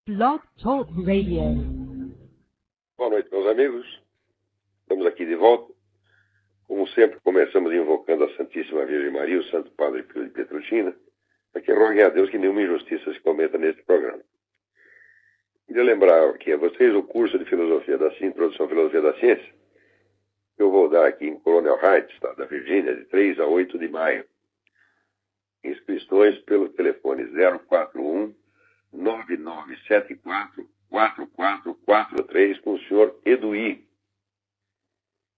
Blog Talk Radio. Boa noite, meus amigos. Estamos aqui de volta. Como sempre, começamos invocando a Santíssima Virgem Maria, o Santo Padre Pio de Pietrelcina, para que roguem a Deus que nenhuma injustiça se cometa neste programa. Queria lembrar aqui a vocês o curso de Filosofia da Ciência, Introdução à Filosofia da Ciência, que eu vou dar aqui em Colonial Heights, estado da Virgínia, de 3 a 8 de maio. Inscrições pelo telefone 041 9974-4443 com o senhor Eduí.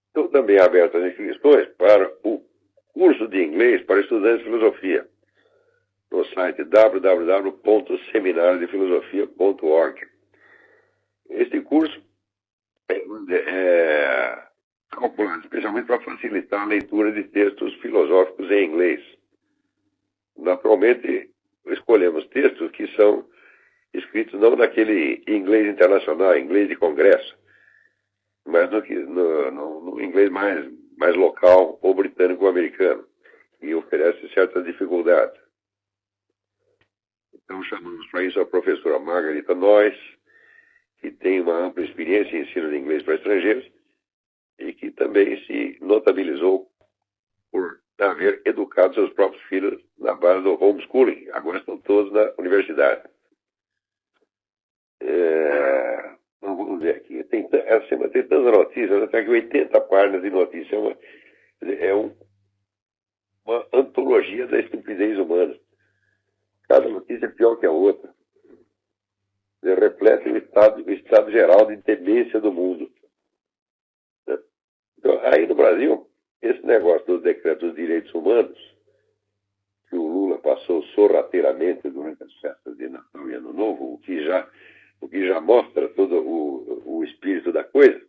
Estão também abertas as inscrições para o curso de inglês para estudantes de filosofia no site www.seminariodefilosofia.org. Este curso é calculado especialmente para facilitar a leitura de textos filosóficos em inglês. Naturalmente, escolhemos textos que são escritos não naquele inglês internacional, inglês de congresso, mas no inglês mais local ou britânico ou americano, que oferece certas dificuldades. Então chamamos para isso a professora Margarita Noyes, que tem uma ampla experiência em ensino de inglês para estrangeiros e que também se notabilizou por haver educado seus próprios filhos na base do homeschooling. Agora estão todos na universidade. Vamos ver aqui. Essa semana tem tantas notícias, até que 80 páginas de notícias. É uma antologia da estupidez humana. Cada notícia é pior que a outra. Reflete o estado geral de demência do mundo. Então, aí no Brasil, esse negócio dos decretos dos direitos humanos, que o Lula passou sorrateiramente durante as festas de Natal e Ano Novo, o que já mostra todo o espírito da coisa.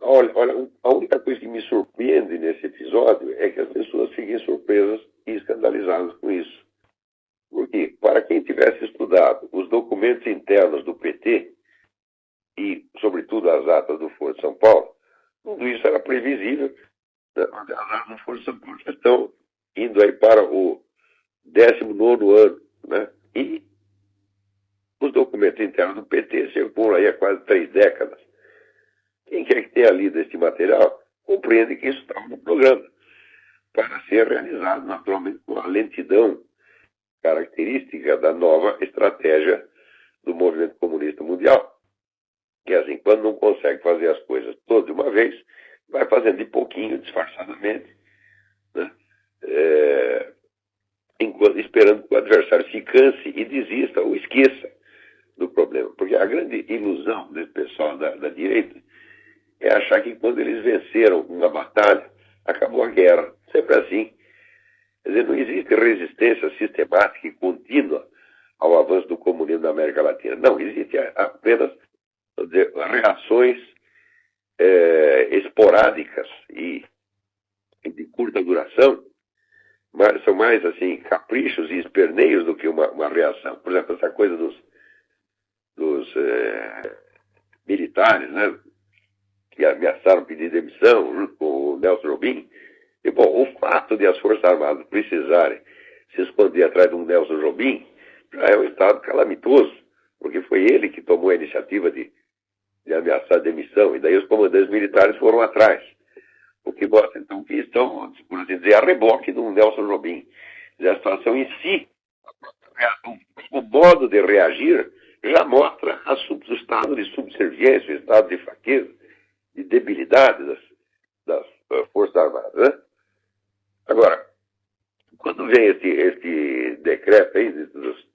Olha, a única coisa que me surpreende nesse episódio é que as pessoas fiquem surpresas e escandalizadas com isso. Porque, para quem tivesse estudado os documentos internos do PT e, sobretudo, as atas do Foro de São Paulo, tudo isso era previsível. As atas do Foro de São Paulo já estão indo aí para o 19º ano, né? E os documentos internos do PT circulam aí há quase 3 décadas. Quem quer que tenha lido este material compreende que isso estava no programa para ser realizado naturalmente com a lentidão característica da nova estratégia do movimento comunista mundial. Que assim, quando não consegue fazer as coisas todas de uma vez, vai fazendo de pouquinho, disfarçadamente, né? Esperando que o adversário se canse e desista ou esqueça do problema. Porque a grande ilusão desse pessoal da direita é achar que quando eles venceram uma batalha, acabou a guerra. Sempre assim. Quer dizer, não existe resistência sistemática e contínua ao avanço do comunismo na América Latina. Não, existe apenas reações esporádicas e de curta duração, mas são mais assim caprichos e esperneios do que uma reação. Por exemplo, essa coisa dos militares, né, que ameaçaram pedir demissão junto com o Nelson Jobim. E, bom, o fato de as Forças Armadas precisarem se esconder atrás de um Nelson Jobim já é um estado calamitoso, porque foi ele que tomou a iniciativa de ameaçar a demissão, e daí os comandantes militares foram atrás. O que mostra, então, que estão, por assim dizer, a reboque de um Nelson Jobim. A situação em si, o modo de reagir, já mostra o estado de subserviência, o estado de fraqueza, de debilidade das Forças Armadas, né? Agora, quando vem este decreto aí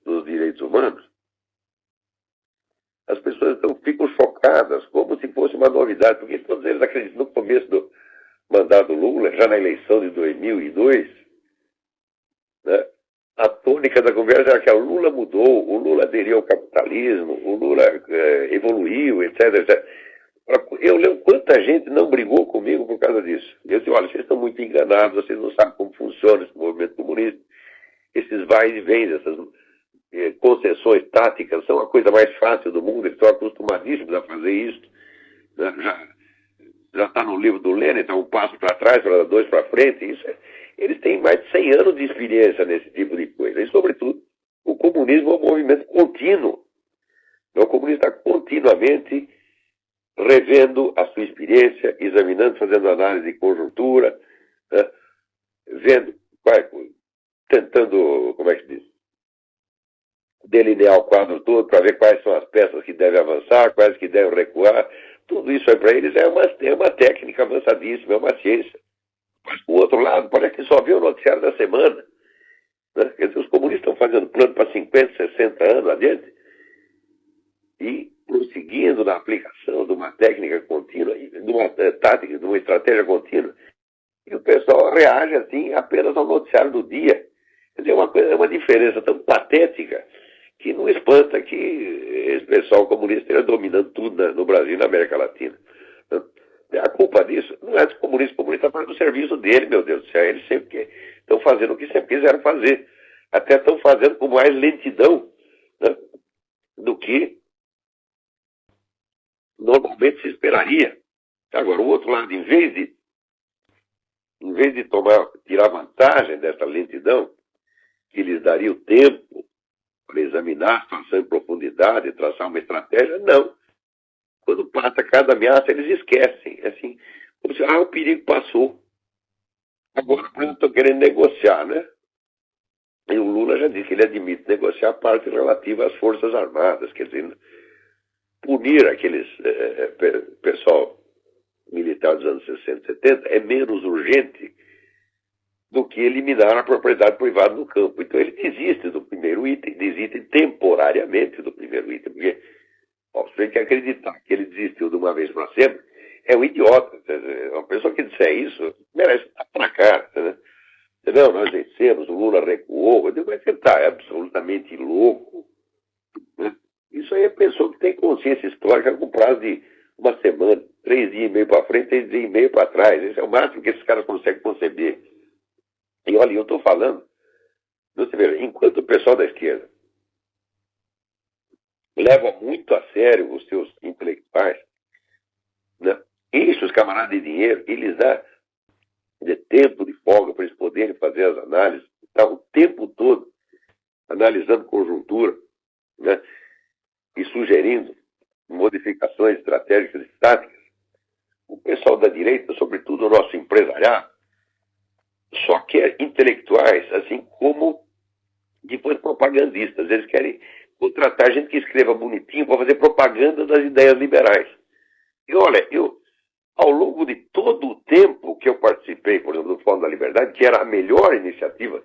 dos direitos humanos, as pessoas então ficam chocadas, como se fosse uma novidade, porque todos eles acreditam no começo do mandato Lula, já na eleição de 2002, né, a tônica da conversa era que o Lula mudou, o Lula aderiu ao capitalismo, o Lula evoluiu, etc, etc. Eu lembro quanta gente não brigou comigo por causa disso. Eu disse, olha, vocês estão muito enganados, vocês não sabem como funciona esse movimento comunista. Esses vai e vem, essas concessões táticas são a coisa mais fácil do mundo, eles estão acostumadíssimos a fazer isso. Já está no livro do Lenin, então um passo para trás, para 2 para frente. Eles têm mais de 100 anos de experiência nesse tipo de coisa. E, sobretudo, o comunismo é um movimento contínuo. O comunismo está continuamente revendo a sua experiência, examinando, fazendo análise de conjuntura, né? Vendo, tentando, como é que se diz? Delinear o quadro todo para ver quais são as peças que devem avançar, quais que devem recuar. Tudo isso aí para eles é uma técnica avançadíssima, é uma ciência. Mas, por outro lado, parece que só vê o noticiário da semana. Né? Quer dizer, os comunistas estão fazendo plano para 50, 60 anos adiante e prosseguindo na aplicação de uma técnica contínua, de uma tática, de uma estratégia contínua. E o pessoal reage assim apenas ao noticiário do dia. Quer dizer, é uma diferença tão patética que não espanta que esse pessoal comunista esteja dominando tudo no Brasil e na América Latina. A culpa disso não é dos comunistas. O comunista está fazendo o serviço dele, meu Deus do céu. Eles sempre estão fazendo o que sempre quiseram fazer. Até estão fazendo com mais lentidão, né, do que normalmente se esperaria. Agora, o outro lado, em vez de tirar vantagem dessa lentidão, que lhes daria o tempo para examinar a situação em profundidade, traçar uma estratégia, não. Quando passa cada ameaça, eles esquecem. Assim, como se, o perigo passou. Agora, por exemplo, estão querendo negociar, né? E o Lula já disse que ele admite negociar a parte relativa às Forças Armadas, quer dizer, punir aqueles pessoal militar dos anos 60 e 70 é menos urgente do que eliminar a propriedade privada no campo. Então ele desiste do primeiro item, desiste temporariamente do primeiro item, porque você tem que acreditar que ele desistiu de uma vez para sempre, é um idiota. Uma pessoa que disser isso merece estar pra cara. Né? Não, nós vencemos, o Lula recuou. Eu digo, mas você está absolutamente louco. Né? Isso aí é pessoa que tem consciência histórica com prazo de uma semana, 3 dias e meio para frente, 3 dias e meio para trás. Esse é o máximo que esses caras conseguem conceber. E olha, eu estou falando, você vê, enquanto o pessoal da esquerda leva muito a sério os seus intelectuais, né, enche os camaradas de dinheiro e lhes dá de tempo de folga para eles poderem fazer as análises, está o tempo todo analisando conjuntura, né, e sugerindo modificações estratégicas e táticas. O pessoal da direita, sobretudo o nosso empresariado, só quer intelectuais, assim como depois propagandistas. Eles querem contratar gente que escreva bonitinho para fazer propaganda das ideias liberais. E olha, ao longo de todo o tempo que eu participei, por exemplo, do Fórum da Liberdade, que era a melhor iniciativa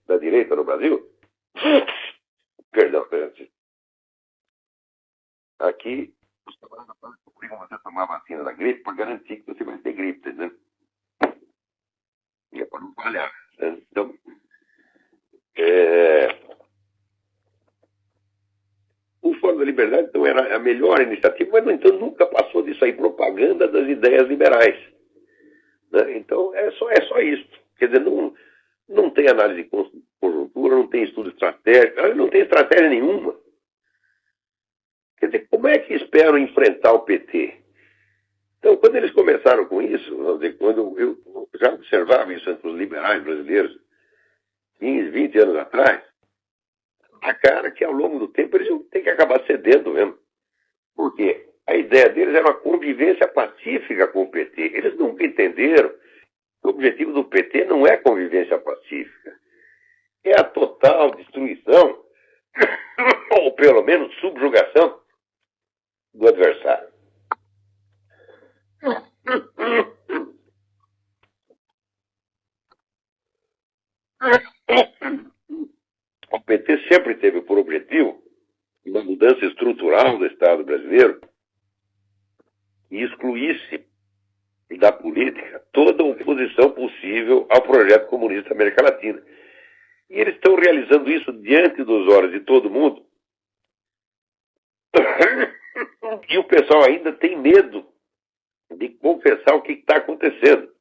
da direita no Brasil, perdão, aqui, os camaradas obrigam você a tomar a vacina da gripe para garantir que você vai ter gripe, né? E é para não falhar. Né? Então, o Fórum da Liberdade então, era a melhor iniciativa, mas, no entanto, nunca passou disso aí, propaganda das ideias liberais. Né? Então, é só isso. Quer dizer, não tem análise de conjuntura, não tem estudo estratégico, não tem estratégia nenhuma. Quer dizer, como é que esperam enfrentar o PT? Então, quando eles começaram com isso, vamos dizer, quando eu já observava isso entre os liberais brasileiros, 15, 20 anos atrás, a cara que ao longo do tempo eles iam ter que acabar cedendo mesmo. Por quê? A ideia deles era uma convivência pacífica com o PT. Eles nunca entenderam que o objetivo do PT não é convivência pacífica. É a total destruição, ou pelo menos subjugação, do adversário. O PT sempre teve por objetivo uma mudança estrutural do Estado brasileiro e excluísse da política toda oposição possível ao projeto comunista da América Latina. E eles estão realizando isso diante dos olhos de todo mundo. E o pessoal ainda tem medo de confessar o que está acontecendo.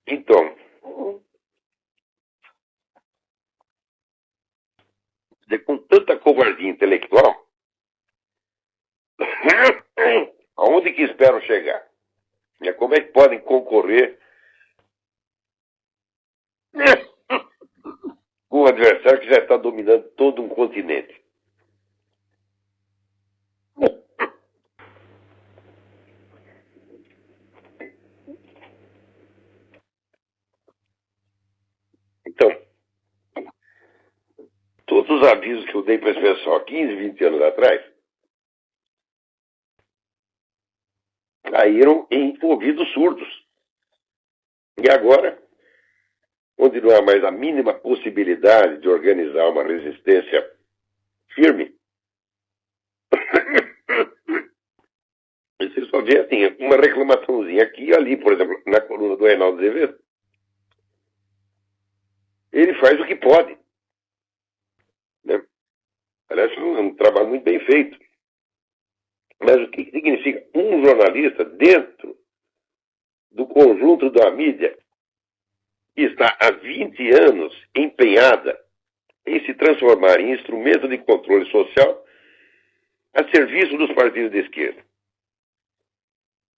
Então, com tanta covardia intelectual, aonde que esperam chegar? Como é que podem concorrer Com um adversário que já está dominando todo um continente. Então, todos os avisos que eu dei para esse pessoal 15, 20 anos atrás caíram em ouvidos surdos. E agora, onde não há mais a mínima possibilidade de organizar uma resistência firme, você só vê assim, uma reclamaçãozinha aqui e ali, por exemplo, na coluna do Reinaldo Azevedo. Ele faz o que pode. Né? Parece um trabalho muito bem feito. Mas o que significa um jornalista dentro do conjunto da mídia que está há 20 anos empenhada em se transformar em instrumento de controle social a serviço dos partidos de esquerda?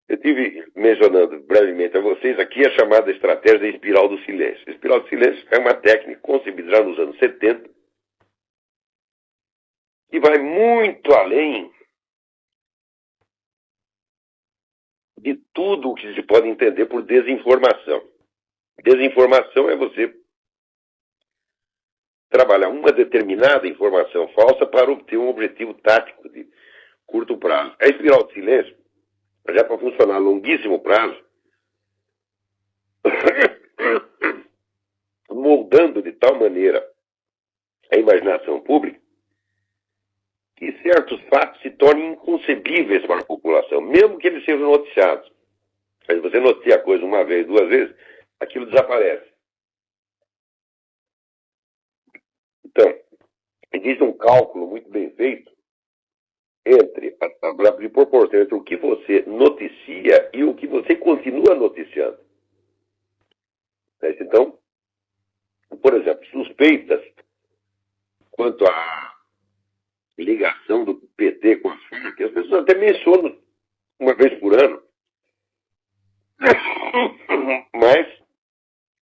Eu estive mencionando brevemente a vocês aqui a chamada estratégia da espiral do silêncio. A espiral do silêncio é uma técnica concebida já nos anos 70 que vai muito além de tudo o que se pode entender por desinformação. Desinformação é você trabalhar uma determinada informação falsa para obter um objetivo tático de curto prazo. A espiral do silêncio, já para funcionar a longuíssimo prazo, moldando de tal maneira a imaginação pública que certos fatos se tornem inconcebíveis para a população, mesmo que eles sejam noticiados. Mas você noticia a coisa uma vez, duas vezes, aquilo desaparece. Então, existe um cálculo muito bem feito entre de proporção entre o que você noticia e o que você continua noticiando. Então, por exemplo, suspeitas quanto à ligação do PT com as Farc, as pessoas até mencionam uma vez por ano, mas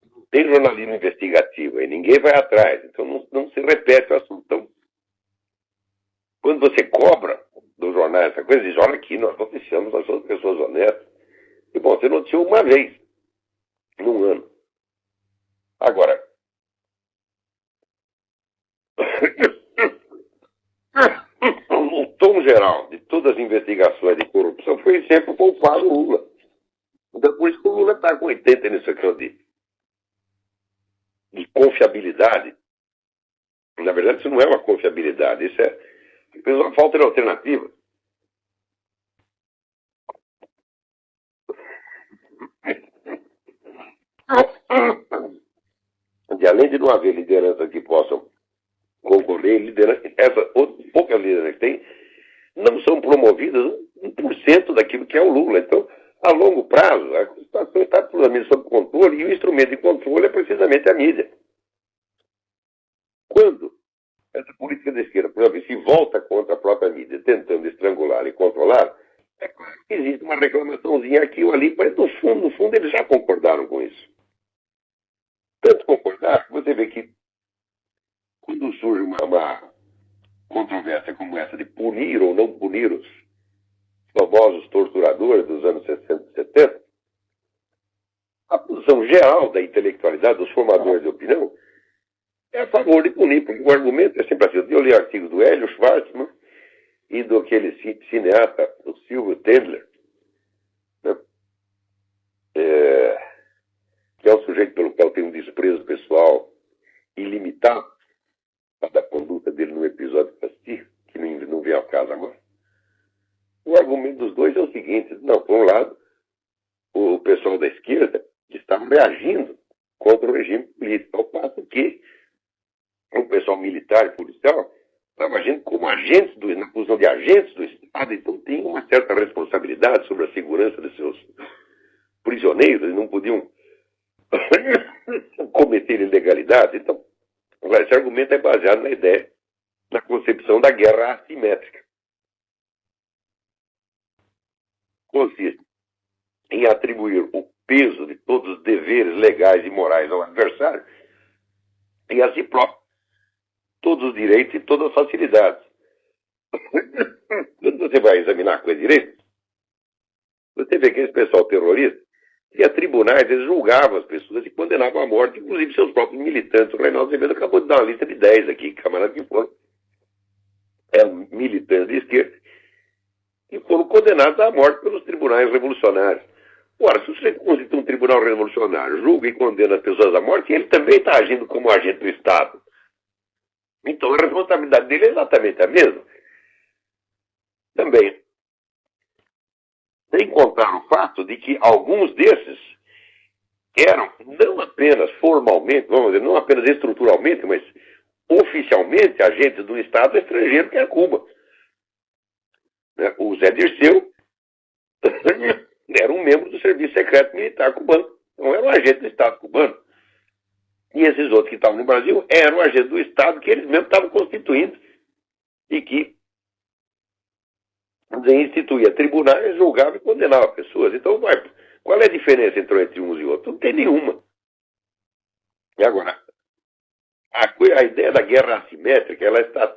não tem jornalismo investigativo e ninguém vai atrás, então não se repete o assunto. Então, quando você cobra do jornal essa coisa, diz, olha aqui, nós noticiamos, nós somos pessoas honestas. E bom, você noticiou uma vez, num ano. Agora, o tom geral de todas as investigações de corrupção foi sempre poupar o Lula. Então, por isso que o Lula está com 80 nisso aqui de confiabilidade. Na verdade, isso não é uma confiabilidade, isso é uma falta de alternativa. E além de não haver lideranças que possam concorrer, essas poucas lideranças que tem, não são promovidas 1% daquilo que é o Lula. Então, a longo prazo, a situação está totalmente sob controle e o instrumento de controle é precisamente a mídia. Quando essa política da esquerda, por exemplo, se volta contra a própria mídia, tentando estrangular e controlar, é claro que existe uma reclamaçãozinha aqui ou ali, mas no fundo, eles já concordaram com isso. Tanto concordar que você vê que quando surge uma controvérsia como essa de punir ou não punir os famosos torturadores dos anos 60 e 70, a posição geral da intelectualidade, dos formadores de opinião, é a favor de punir, porque o argumento é sempre assim. Eu li artigos do Hélio Schwartzman e do aquele cineasta, o Silvio Tendler, né? Que é um sujeito pelo qual tem um desprezo pessoal ilimitado, da conduta dele no episódio que assisti, que não vem ao caso agora. O argumento dos dois é o seguinte: não, por um lado, o pessoal da esquerda estava reagindo contra o regime político, ao passo que o pessoal militar e policial estava agindo como agentes na posição de agentes do Estado, então tem uma certa responsabilidade sobre a segurança dos seus prisioneiros, eles não podiam cometer ilegalidade. Então, esse argumento é baseado na ideia, na concepção da guerra assimétrica. Consiste em atribuir o peso de todos os deveres legais e morais ao adversário e a si próprio todos os direitos e todas as facilidades. Quando você vai examinar a coisa direito, você vê que esse pessoal terrorista e a tribunais, eles julgavam as pessoas e condenavam à morte, inclusive seus próprios militantes. O Reinaldo Azevedo acabou de dar uma lista de 10 aqui, camarada que foram militantes de esquerda e foram condenados à morte pelos tribunais revolucionários. Ora, se você constitui um tribunal revolucionário, julga e condena as pessoas à morte, ele também está agindo como agente do Estado. Então a responsabilidade dele é exatamente a mesma. Também, sem contar o fato de que alguns desses eram não apenas formalmente, vamos dizer, não apenas estruturalmente, mas oficialmente agentes do Estado estrangeiro que é Cuba. O Zé Dirceu era um membro do Serviço Secreto Militar cubano, não era um agente do Estado cubano. E esses outros que estavam no Brasil eram agentes do Estado que eles mesmos estavam constituindo e que instituía tribunais, julgava e condenava pessoas. Então, qual é a diferença entre uns e outros? Não tem nenhuma. E agora, a ideia da guerra assimétrica, ela está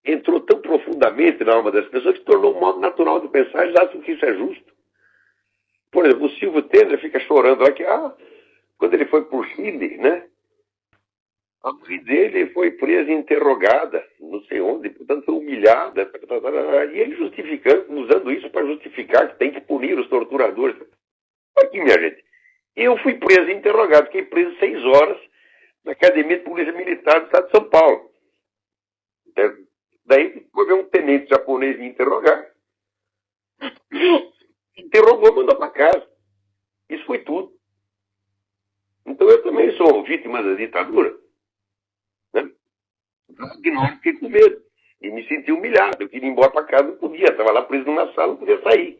entrou tão profundamente na alma das pessoas que se tornou um modo natural de pensar. Eles acham que isso é justo. Por exemplo, o Silvio Temer fica chorando lá que, quando ele foi para o Chile, né? A mãe dele foi presa e interrogada, não sei onde, portanto foi humilhada, e ele justificando, usando isso para justificar que tem que punir os torturadores. Aqui, minha gente, eu fui preso e interrogado, fiquei preso 6 horas na Academia de Polícia Militar do Estado de São Paulo. Daí foi ver um tenente japonês me interrogar, interrogou e mandou para casa. Isso foi tudo. Então eu também sou vítima da ditadura. Eu fiquei com medo e me senti humilhado. Eu queria ir embora para casa, não podia. Estava lá preso numa sala, não podia sair.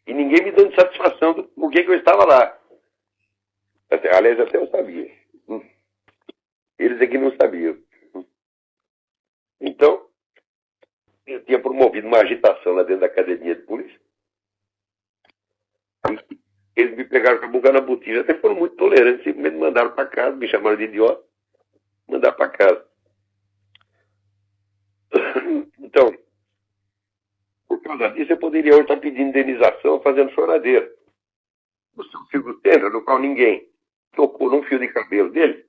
E ninguém me dando satisfação do porquê que eu estava lá. Aliás, até eu sabia. Eles é que não sabiam. Então, eu tinha promovido uma agitação lá dentro da academia de polícia. Eles me pegaram com a boca na botija. Até foram muito tolerantes, simplesmente me mandaram para casa, me chamaram de idiota, mandaram para casa. Então, por causa disso, eu poderia hoje estar pedindo indenização, fazendo choradeira. O seu Silvio Temer, no qual ninguém tocou num fio de cabelo dele,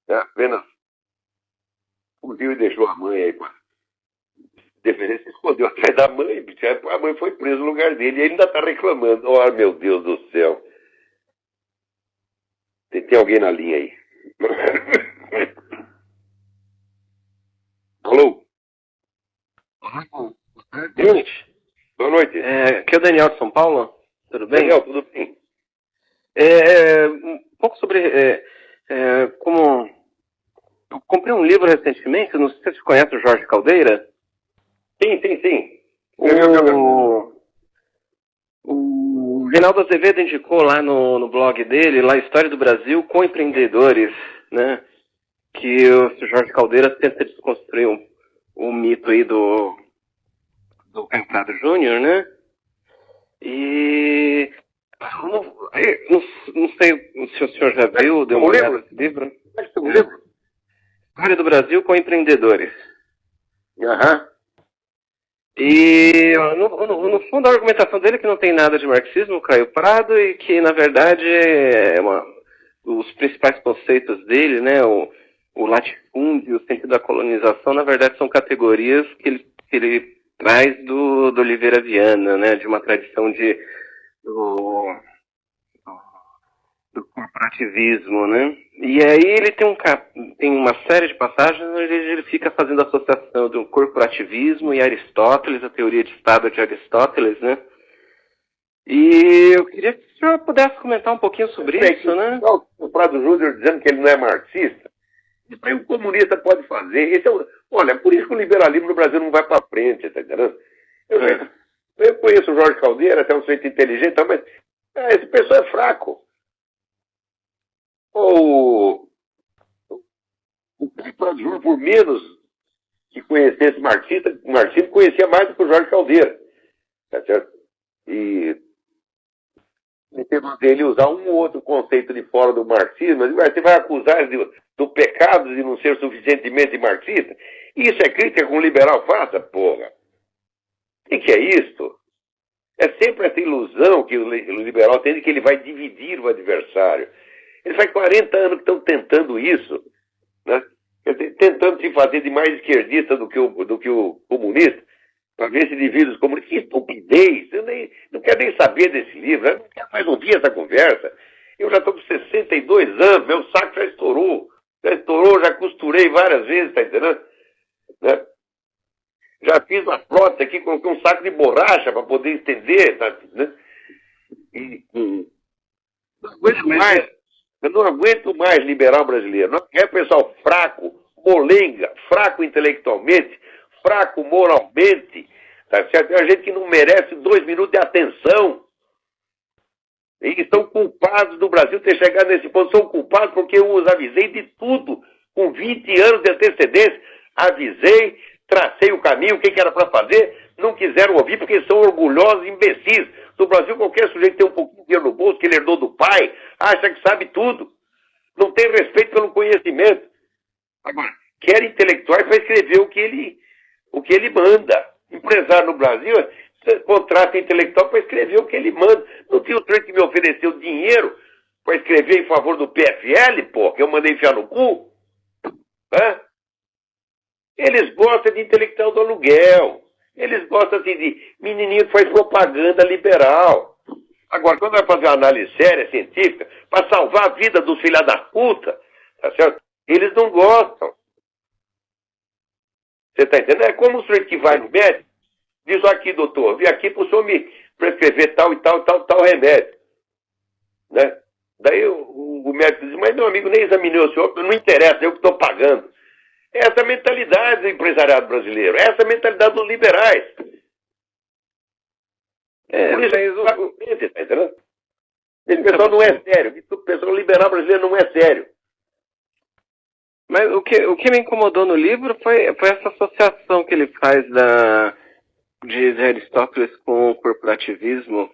apenas fugiu e deixou a mãe aí, deveria se escondeu atrás da mãe, a mãe foi presa no lugar dele e ele ainda está reclamando. Oh, meu Deus do céu. Tem alguém na linha aí. Alô? Boa noite. Boa noite. Aqui é o Daniel de São Paulo. Tudo bem? Daniel, tudo bem? Um pouco sobre como... Eu comprei um livro recentemente, não sei se você conhece o Jorge Caldeira. Sim. O Reinaldo Azevedo indicou lá no blog dele, lá História do Brasil com Empreendedores, né? Que o Jorge Caldeira tenta desconstruir o mito aí do Caio Prado Júnior, né? E não sei se o senhor já viu, deu uma olhada nesse livro. História do Brasil com Empreendedores. E no fundo a argumentação dele é que não tem nada de marxismo, Caio Prado, e que na verdade os principais conceitos dele, né, o latifúndio, o sentido da colonização, na verdade são categorias que ele traz do Oliveira Viana, né, de uma tradição do corporativismo, né? E aí ele tem uma série de passagens onde ele fica fazendo associação do corporativismo e Aristóteles, a teoria de Estado de Aristóteles, né? E eu queria que o senhor pudesse comentar um pouquinho sobre isso, né? O Prado Júnior dizendo que ele não é marxista. Isso aí o comunista pode fazer. Olha, por isso que o liberalismo no Brasil não vai para frente, tá entendendo? Eu conheço o Jorge Caldeira, até um sujeito inteligente, mas esse pessoal é fraco. O Prado Júnior, por menos que conhecesse marxismo conhecia mais do que o Jorge Caldeira. Tá certo? E Ele usar um ou outro conceito de fora do marxismo, mas você vai acusar do pecado de não ser suficientemente marxista? Isso é crítica que um liberal faça, porra. O que é isso? É sempre essa ilusão que o liberal tem de que ele vai dividir o adversário. Eles faz 40 anos que estão tentando isso, né? Tentando se fazer de mais esquerdista do que o comunista, para ver se divide os comunistas. Que estupidez! Eu não quero nem saber desse livro, eu não quero mais ouvir essa conversa. Eu já estou com 62 anos, meu saco já estourou, já costurei várias vezes, tá entendendo? Né? Já fiz uma prótese aqui, coloquei um saco de borracha para poder estender, tá, né? Não aguento mais. Eu não aguento mais liberal brasileiro. Não é pessoal fraco, molenga, fraco intelectualmente, fraco moralmente, tá certo? É gente que não merece 2 minutos de atenção. E estão culpados do Brasil ter chegado nesse ponto. São culpados porque eu os avisei de tudo, com 20 anos de antecedência. Avisei, tracei o caminho, o que era para fazer, não quiseram ouvir porque são orgulhosos imbecis. No Brasil, qualquer sujeito tem um pouquinho de dinheiro no bolso, que ele herdou do pai, acha que sabe tudo. Não tem respeito pelo conhecimento. Agora, quer intelectuais para escrever o que ele manda. Empresário no Brasil contrata intelectual para escrever o que ele manda. Não tinha o trem que me ofereceu dinheiro para escrever em favor do PFL, pô, que eu mandei enfiar no cu. Hã? Eles gostam de intelectual do aluguel. Eles gostam assim, de menininho que faz propaganda liberal. Agora, quando vai fazer uma análise séria, científica, para salvar a vida dos filha da puta, tá certo? Eles não gostam. Você está entendendo? É como o sujeito que vai no médico, diz aqui, doutor, vim aqui para o senhor me prescrever tal e tal remédio. Né? Daí o médico diz, mas meu amigo, nem examinou o senhor, não interessa, eu que estou pagando. Essa é a mentalidade do empresariado brasileiro, essa é a mentalidade dos liberais. Por isso, tá entendendo? Esse pessoal não é sério, o pessoal liberal brasileiro não é sério. Mas o que me incomodou no livro foi essa associação que ele faz de Aristóteles com o corporativismo.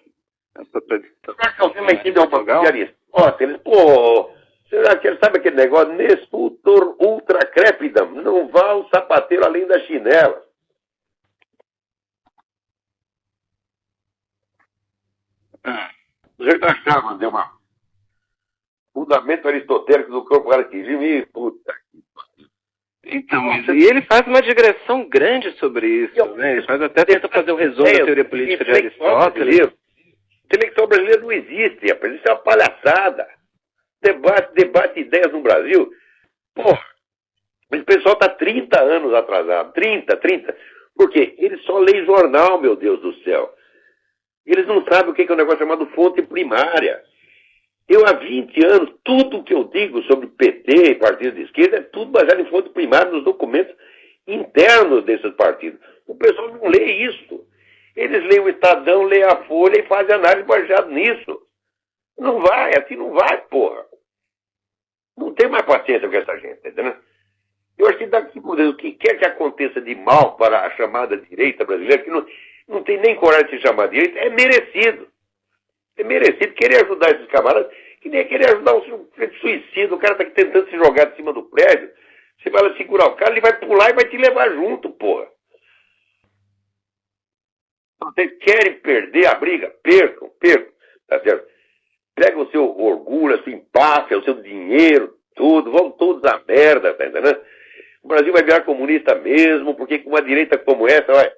Essa tradição. Será que alguém aqui deu uma de Aristóteles? Pô, será que ele sabe aquele negócio? Nessutor ultra crepidam. Não vá o sapateiro além da chinela. O jeito achava, deu uma fundamento aristotélico do corporativismo e puta. Então, e ele faz uma digressão grande sobre isso, né? Ele tenta fazer um resumo da teoria política de Aristóteles. O intelectual brasileiro não existe, rapaz. Isso é uma palhaçada. Debate ideias no Brasil. Porra, esse pessoal está 30 anos atrasado. 30. Por quê? Eles só leem jornal, meu Deus do céu. Eles não sabem o que é um negócio chamado fonte primária. Eu, há 20 anos, tudo que eu digo sobre PT e partidos de esquerda é tudo baseado em fonte primária nos documentos internos desses partidos. O pessoal não lê isso. Eles leem o Estadão, leem a Folha e fazem análise baseada nisso. Não vai, assim não vai, porra. Não tem mais paciência com essa gente, entendeu? Eu acho que daqui por Deus, o que quer que aconteça de mal para a chamada direita brasileira, que não tem nem coragem de se chamar direita, é merecido. É merecido querer ajudar esses camaradas, que nem querer ajudar um suicídio. O cara está aqui tentando se jogar de cima do prédio. Você vai lá segurar o cara, ele vai pular e vai te levar junto, porra. Vocês querem perder a briga? Percam. Tá certo? Pega o seu orgulho, a sua empáfia, o seu dinheiro, tudo, vão todos à merda, tá entendendo? O Brasil vai virar comunista mesmo, porque com uma direita como essa, vai.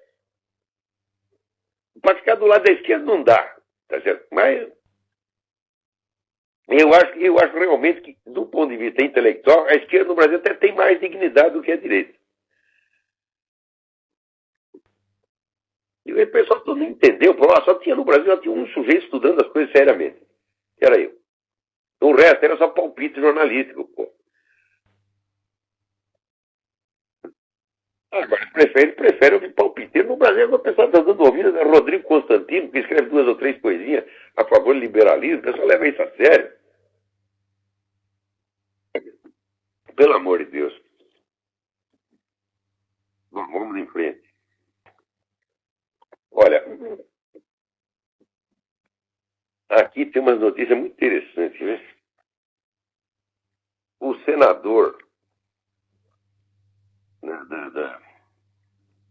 Para ficar do lado da esquerda não dá. Tá certo? Mas eu acho realmente que, do ponto de vista intelectual, a esquerda no Brasil até tem mais dignidade do que a direita. E o pessoal todo não entendeu. Só tinha no Brasil só tinha um sujeito estudando as coisas seriamente. Que era eu. O resto era só palpite jornalístico, pô. Agora, prefere ouvir palpiteiro. No Brasil, o pessoal está dando ouvido a Rodrigo Constantino, que escreve 2 ou 3 coisinhas a favor do liberalismo. O pessoal leva isso a sério. Pelo amor de Deus. Vamos em frente. Olha, aqui tem uma umas notícias muito interessantes, né? O senador, né, da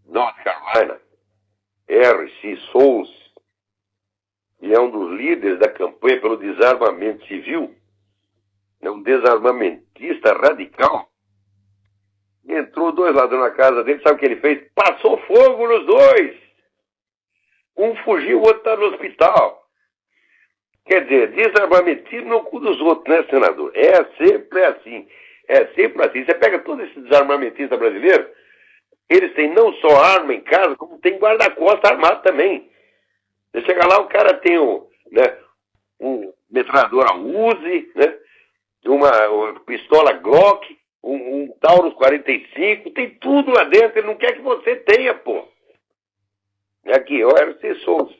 North Carolina, R.C. Souls, e é um dos líderes da campanha pelo desarmamento civil, é um desarmamentista radical. Entrou 2 ladrões na casa dele, sabe o que ele fez? Passou fogo nos 2. Um fugiu, o outro está no hospital. Quer dizer, desarmamentismo no cu dos outros, né, senador? É sempre assim. É sempre assim. Você pega todo esse desarmamentista brasileiro, eles têm não só arma em casa, como tem guarda-costas armado também. Você chega lá, o cara tem um metralhadora Uzi, né? Uma pistola Glock, um Taurus 45, tem tudo lá dentro, ele não quer que você tenha, pô. Aqui, ó, era ser Souza.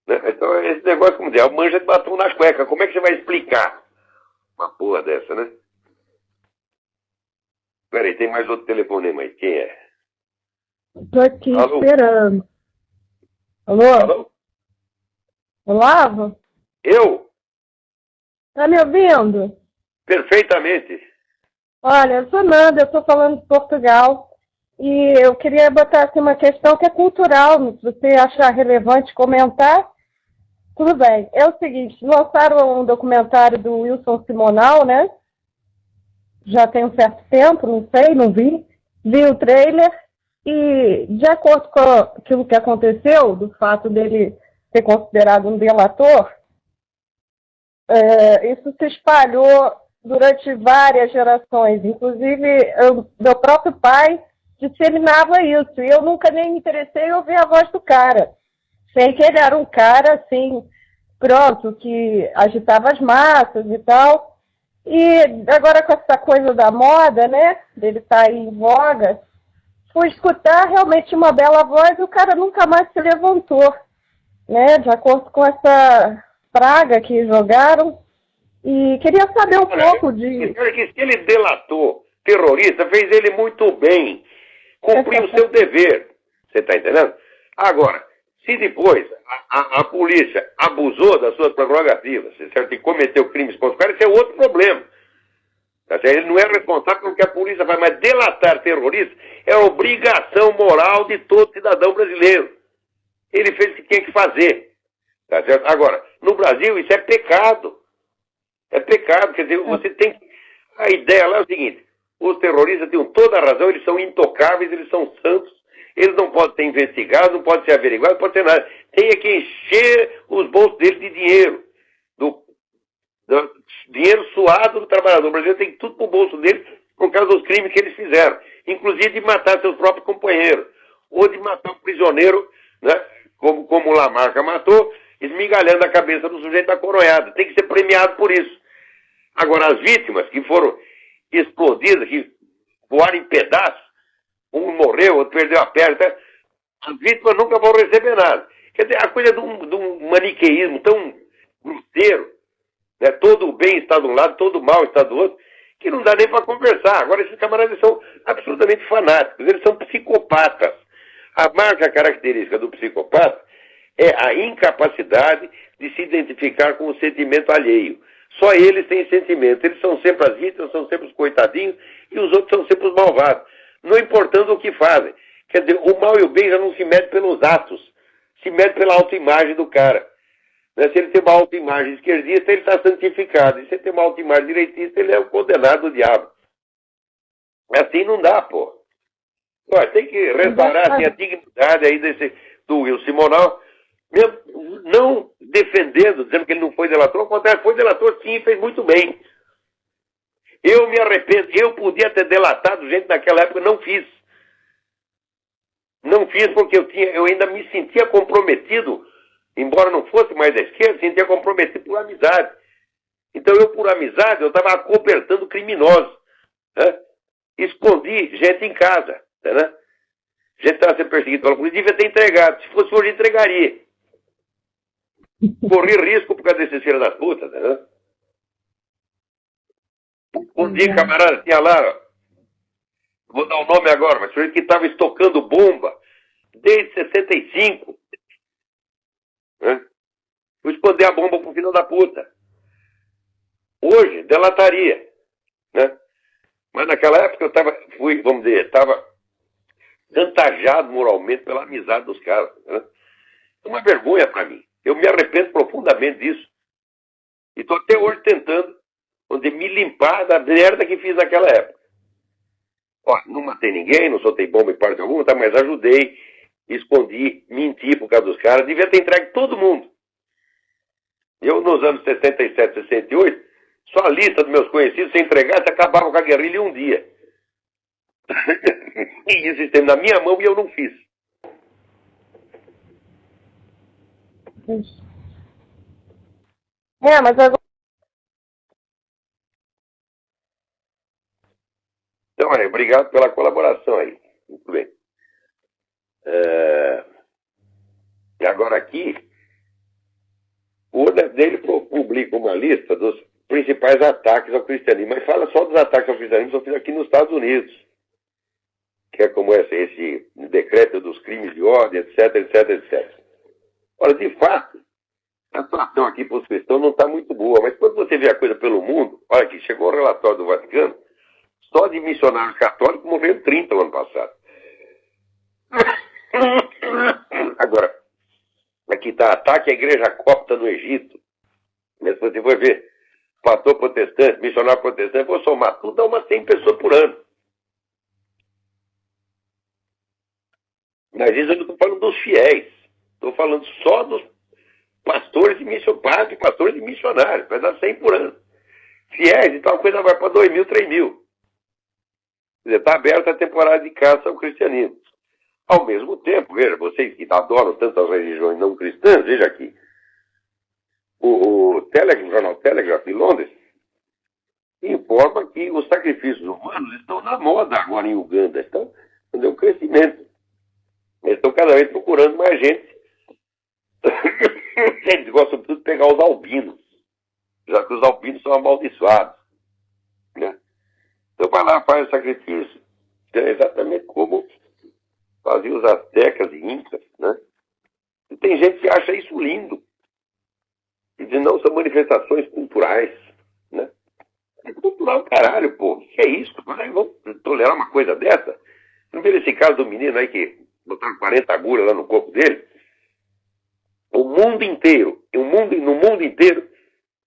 Né? Então, esse negócio, como dizer, é o manja de batom nas cuecas. Como é que você vai explicar uma porra dessa, né? Peraí, tem mais outro telefonema aí. Quem é? Tô aqui Alô? esperando. Alô? Alô? Olavo? Eu? Tá me ouvindo? Perfeitamente. Olha, eu sou Nanda, eu tô falando de Portugal. E eu queria botar aqui uma questão que é cultural. Se você achar relevante comentar, tudo bem. É o seguinte, lançaram um documentário do Wilson Simonal, né? Já tem um certo tempo, não sei, não vi. Vi o trailer e, de acordo com aquilo que aconteceu, do fato dele ser considerado um delator, isso se espalhou durante várias gerações. Inclusive, meu próprio pai disseminava isso. E eu nunca nem me interessei em ouvir a voz do cara. Sei que ele era um cara, assim, pronto, que agitava as massas e tal. E agora com essa coisa da moda, né, dele estar aí em voga, fui escutar realmente uma bela voz e o cara nunca mais se levantou, né, de acordo com essa praga que jogaram. E queria saber um pouco de... Se ele delatou terrorista, fez ele muito bem. Cumpriu o seu dever. Você está entendendo? Agora, se depois a polícia abusou das suas prerrogativas, certo? E cometeu crimes contra o cara, isso é outro problema. Tá certo? Ele não é responsável pelo que a polícia faz, mas delatar terroristas é obrigação moral de todo cidadão brasileiro. Ele fez o que tinha que fazer. Tá certo? Agora, no Brasil, isso é pecado. É pecado, quer dizer, você tem... A ideia lá é o seguinte, os terroristas têm toda a razão, eles são intocáveis, eles são santos, eles não podem ser investigados, não podem ser averiguados, não podem ser nada. Tem que encher os bolsos deles de dinheiro. Do dinheiro suado do trabalhador. O brasileiro tem tudo pro bolso deles por causa dos crimes que eles fizeram. Inclusive de matar seus próprios companheiros. Ou de matar um prisioneiro, né, como o Lamarca matou, esmigalhando a cabeça do sujeito da coronhada. Tem que ser premiado por isso. Agora, as vítimas que foram explodidas, que voaram em pedaços, um morreu, outro perdeu a perna, tá? As vítimas nunca vão receber nada. Quer dizer, a coisa de um maniqueísmo tão grosseiro, né? Todo o bem está de um lado, todo o mal está do outro, que não dá nem para conversar. Agora, esses camaradas são absolutamente fanáticos, eles são psicopatas. A marca característica do psicopata é a incapacidade de se identificar com o sentimento alheio. Só eles têm sentimento. Eles são sempre as vítimas, são sempre os coitadinhos, e os outros são sempre os malvados. Não importando o que fazem. Quer dizer, o mal e o bem já não se mede pelos atos, se mede pela autoimagem do cara. Né? Se ele tem uma autoimagem esquerdista, ele está santificado. E se ele tem uma autoimagem direitista, ele é o condenado do diabo. Assim não dá, pô. Olha, tem que restaurar assim, a dignidade aí do Wilson Simonal, mesmo não defendendo, dizendo que ele não foi delator, ao contrário, foi delator sim e fez muito bem. Eu me arrependo, eu podia ter delatado gente naquela época, não fiz. Não fiz porque eu ainda me sentia comprometido, embora não fosse mais da esquerda, sentia comprometido por amizade. Então eu, por amizade, eu estava acobertando criminosos. Né? Escondi gente em casa. Né? A gente estava sendo perseguido pela polícia, devia ter entregado. Se fosse hoje, entregaria. Corri risco por causa desses filhos da puta, né? Um dia, camarada, tinha lá, ó, vou dar o nome agora, mas o sujeito que estava estocando bomba desde 65. Né? Vou esconder a bomba pro filho da puta. Hoje, delataria, né? Mas naquela época eu estava chantageado moralmente pela amizade dos caras. Né? É uma vergonha para mim. Eu me arrependo profundamente disso. E estou até hoje tentando me limpar da merda que fiz naquela época. Ó, não matei ninguém, não soltei bomba em parte alguma, tá? Mas ajudei, escondi, menti por causa dos caras. Devia ter entregue todo mundo. Eu, nos anos 67, 68, só a lista dos meus conhecidos, se entregasse, acabava com a guerrilha em um dia. E esse sistema na minha mão e eu não fiz. Mas agora... Então, obrigado pela colaboração aí. Muito bem. E agora aqui, o Order dele publica uma lista dos principais ataques ao cristianismo, mas fala só dos ataques ao cristianismo sofridos aqui nos Estados Unidos, que é como esse decreto dos crimes de ódio, etc, etc, etc. Ora, de fato, a situação aqui para os cristãos não está muito boa, mas quando você vê a coisa pelo mundo, olha aqui, chegou o relatório do Vaticano, só de missionários católicos morreram 30 no ano passado. Agora, aqui está ataque à igreja copta no Egito. Mas se você for ver, pastor protestante, missionário protestante, vou somar tudo, dá umas 100 pessoas por ano. Mas isso eu não estou falando dos fiéis. Estou falando só dos pastores e missionários, pastores e missionários. Vai dar 100 por ano. Fiéis, então a coisa vai para 2 mil, 3 mil. Quer dizer, está aberta a temporada de caça ao cristianismo. Ao mesmo tempo, veja, vocês que adoram tantas religiões não cristãs, veja aqui. O Jornal Telegraph de Londres informa que os sacrifícios humanos estão na moda agora em Uganda. Estão dando um crescimento. Eles estão cada vez procurando mais gente. Eles gostam tudo de pegar os albinos, já que os albinos são amaldiçoados. Né? Então vai lá, faz o sacrifício. É exatamente como faziam os astecas e incas. Né? E tem gente que acha isso lindo. E diz, não, são manifestações culturais. Né? É cultural caralho, pô. O que é isso? Vamos tolerar uma coisa dessa? Não vê esse caso do menino aí que botaram 40 agulhas lá no corpo dele? O mundo inteiro, no mundo inteiro,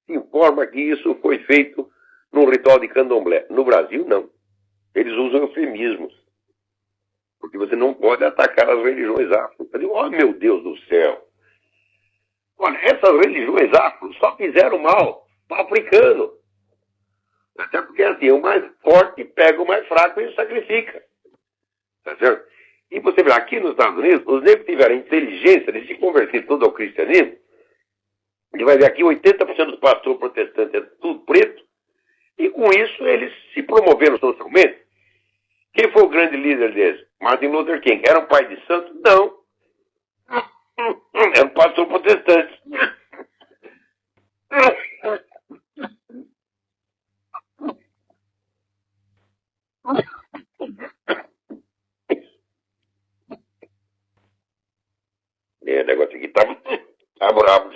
se informa que isso foi feito num ritual de candomblé. No Brasil, não. Eles usam eufemismos. Porque você não pode atacar as religiões afro. Eu digo, oh, meu Deus do céu. Olha, essas religiões afro só fizeram mal para o africano. Até porque assim, o mais forte pega o mais fraco e o sacrifica. Tá certo? E você vê, aqui nos Estados Unidos, os negros tiveram a inteligência de se converter tudo ao cristianismo. E vai ver aqui, 80% dos pastores protestantes é tudo preto. E com isso, eles se promoveram socialmente. Quem foi o grande líder deles? Martin Luther King. Era um pai de santo? Não. Era um pastor protestante. O negócio aqui tá bravo.